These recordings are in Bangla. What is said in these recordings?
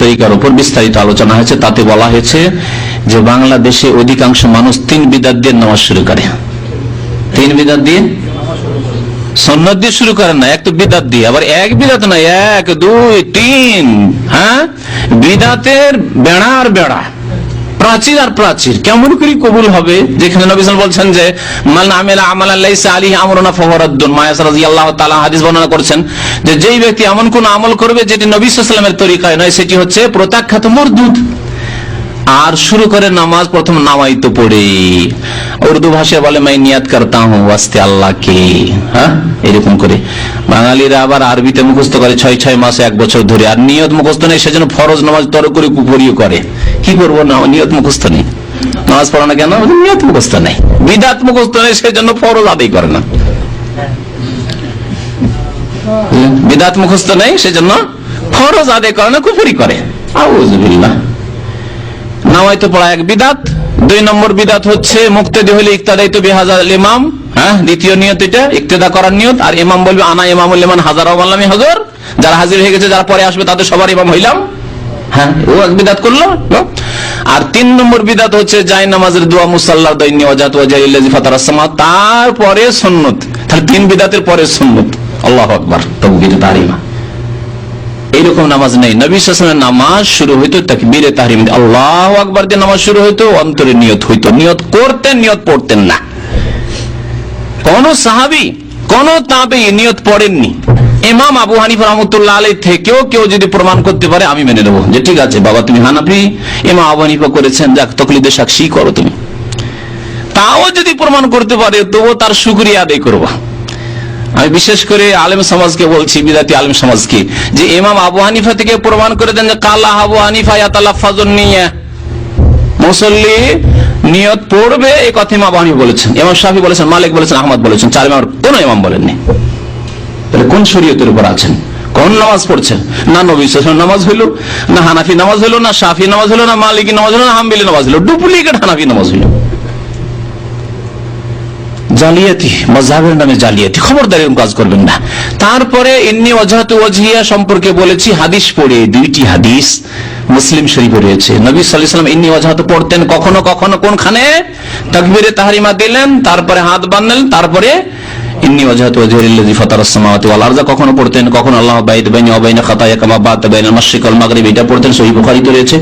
তরিকার উপর বিস্তারিত আলোচনা হয়েছে। তাতে বলা হয়েছে যে বাংলাদেশে অধিকাংশ মানুষ 3 বিদআত দিয়ে নামাজ শুরু করে। 3 বিদআত দিয়ে, সুন্নাত দিয়ে শুরু করেন না, এক তো বিদআত দিয়ে, আবার এক বিদআত না, 1 2 3, হ্যাঁ, বিদআতের বেড়া আর বেড়া, প্রাচীর আর প্রাচীর। কেমন করে কবুল হবে? যেখানে নবী সাল্লাল্লাহু আলাইহি ওয়াসাল্লাম বলছেন যে মান আমিলা আমালান লাইসা আলাইহি আমরুনা ফাহুয়া রাদ্দুন, মায়াস রাদিয়াল্লাহু তাআলা হাদিস বর্ণনা করেছেন যে যেই ব্যক্তি এমন কোন আমল করবে যেটি নবী সাল্লাল্লাহু আলাইহি ওয়াসাল্লামের তরিকায় নয়, সেটি হচ্ছে প্রত্যাখ্যাত, মরদুদ। আর শুরু করে নামাজ প্রথম নামাইতো পড়ে, উর্দু ভাষায় বলে মাই নিয়াত করতা হুঁ ওয়াস্তে আল্লাহকে, হ্যাঁ, এরকম করে। বাঙালিরা আবার আরবিতে মুখস্থ করে 6 মাসে 1 বছর ধরে, আর নিয়ত মুখস্থ নেই, সেজন্য ফরজ নামাজ তর করে কুপুরিও করে। কি করবো না, নিয়ত মুখস্থ নেই, নামাজ পড়ে না কেন? নিয়ত মুখস্থ নেই, বিদআত মুখস্থ নেই, সেজন্য ফরজ আদায় করে না। বিদআত মুখস্থ নেই, সেজন্য ফরজ আদায় করে না, কুফরি করে। আউযুবিল্লাহ। নামাইতে পড়া এক বিদআত। 2 নম্বর বিদআত হচ্ছে মুক্তাদি হলে ইক্তাদাইতু বিহাযাল ইমাম, হ্যাঁ, দ্বিতীয় নিয়ত এটা, ইক্তেদা করার নিয়ত। আর ইমাম বলবে আনা ইমামুল লিমান হাজারা ওয়া লাম ইয়াহজুর, যারা হাজির হয়ে গেছে, যারা পরে আসবে তাদের সবার ইমাম হইলাম, হ্যাঁ, ও এক বিদআত করলো। আর 3 নম্বর বিদআত হচ্ছে জায় নামাজের দোয়া মুসাল্লার দাইনি ওয়াজাত ওয়াজালিল্লাযী ফাতারাস সামাওয়াত, তারপরে সুন্নাত। তাহলে 3 বিদআতের পরে সুন্নাত। আল্লাহু আকবার, তাকবীর তাহরিমা। এইরকম নামাজ নেই। নবী সাল্লাল্লাহু আলাইহি ওয়াসাল্লামের নামাজ শুরু হইতো তাকবীরে তাহরিম, আল্লাহু আকবার দিয়ে নামাজ শুরু হইতো, অন্তরে নিয়ত হইতো, নিয়ত করতেন, নিয়ত পড়তেন না। কোন সাহাবী, কোন তাবেঈ নিয়ত পড়েননি। ইমাম আবু হানিফা রাহমাতুল্লাহ আলাইহি থেকেও কেউ যদি প্রমাণ করতে পারে, আমি মেনে নেব যে ঠিক আছে বাবা, তুমি হানাফি, ইমাম আবু হানিফা করেছেন, যাক, তাকলিদে সাক্ষী করো তুমি। তাও যদি প্রমাণ করতে পারে, তবুও তার শুকরিয়া আদায় করবো। আমি বিশেষ করে আলেম সমাজকে বলছি, বিদাতি আলেম সমাজকে, যে ইমাম আবু হানিফা থেকে প্রমাণ করে দেন যে কালা আবু হানিফা ইয়াতালাফাজুন নিয়া, মুসল্লি নিয়ত পড়বে, এই কথা ইমাম আবু হানিফা বলেছেন, ইমাম শাফি বলেছেন, মালিক বলেছেন, আহমদ বলেছেন, 4 ইমাম, কোন ইমাম বলেননি। তাহলে কোন শরীয়তের উপর আছেন? কোন নামাজ পড়ছেন? না নবী সাল্লাল্লাহু আলাইহি ওয়াসাল্লাম নামাজ হইলো, না হানাফি নামাজ হইলো, না শাফি নামাজ হইলো, না মালিকি নামাজ হইলো, না হাম্বলি নামাজ হইলো, ডুপ্লিকেট হানাফি নামাজ হইলো। জালিয়াতি, মাযহাবের নামে জালিয়াতি, খবরদার এরকম কাজ করবেন না। তারপরে ইন্নী ওয়াজহাতু ওয়াজহিয়া সম্পর্কে বলেছি, হাদিস পড়ে, 2টি হাদিস মুসলিম শরীফে রয়েছে। নবী সাল্লাল্লাহু আলাইহি ওয়াসাল্লাম ইন্নী ওয়াজহাতু পড়তেন কখনো কখনো, কোনখানে? তাকবীরে তাহরিমা দিলেন, তারপরে হাত বাঁধলেন, তারপরে ইন্নী ওয়াজহাতু ওয়াজহিয়া লিল্লাযী ফাতারাস সামাওয়াতি ওয়াল আরযা কখনো পড়তেন, কখনো আল্লাহু বাইদ বাইনি ওয়া বাইনা খাতায়া কামা বা'তা বাইনাল মাশরিক ওয়াল মাগরিব, এটা পড়তেন, সহিহ বুখারীতে রয়েছে।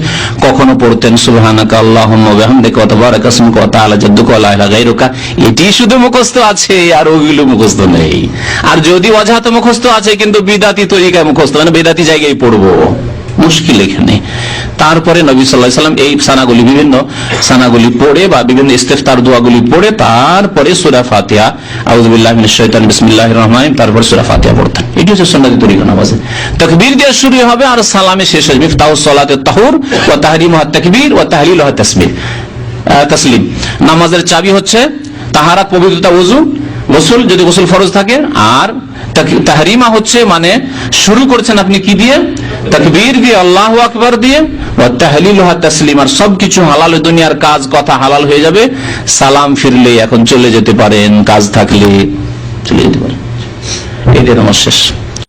কখনো পড়তেন সুবহানাকা আল্লাহুম্মা ওয়া বিহামদিকা ওয়া তাবারাকা ইসমুকা ওয়া তাআলা জাদ্দুকা ওয়া লা ইলাহা গায়রুকা। এটি শুধু মুখস্থ আছে, আর ওগুলো মুখস্থ নেই। আর যদি ওয়াজহাত মুখস্থ আছে কিন্তু বিদআতি তরিকায় মুখস্থ, মানে বিদআতি জায়গায় পড়বো, মুশকিল এখানে। তারপরে নবী সাল্লাল্লাহু আলাইহি ওয়াসাল্লাম এই সানাগুলি, বিভিন্ন সানাগুলি পড়ে বা বিভিন্ন ইস্তেফতার দোয়াগুলি পড়ে, তারপরে সূরা ফাতিহা, আউযু বিল্লাহি মিনাশ শাইতানির বিসমিল্লাহির রহমানির রহিম, তারপর সূরা ফাতিহা পড়তেন। এটি হচ্ছে সুন্নতি তরিকা নামাজে। তাকবীর দিয়ে শুরু হবে আর সালামে শেষ হবে। মিফতাহুস সালাতিত তাহুর ওয়া তাহরিমুহাত তাকবীর ওয়া তাহলিলুহাত তাসলিম। নামাজের চাবি হচ্ছে তাহারাত, পবিত্রতা, ওযু, গোসল যদি গোসল ফরজ থাকে। আর তাহরিমা হচ্ছে মানে শুরু করছেন আপনি কি দিয়ে? তাকবীর দিয়ে, আল্লাহু আকবার দিয়ে, ওয়া তাহলিলুহা তাসলিম। আর সবকিছু হালাল, দুনিয়ার কাজ কথা হালাল হয়ে যাবে। সালাম ফিরলে এখন চলে যেতে পারেন, কাজ থাকলে চলে যেতে পারেন। এই দিয়ে নামাজ শেষ।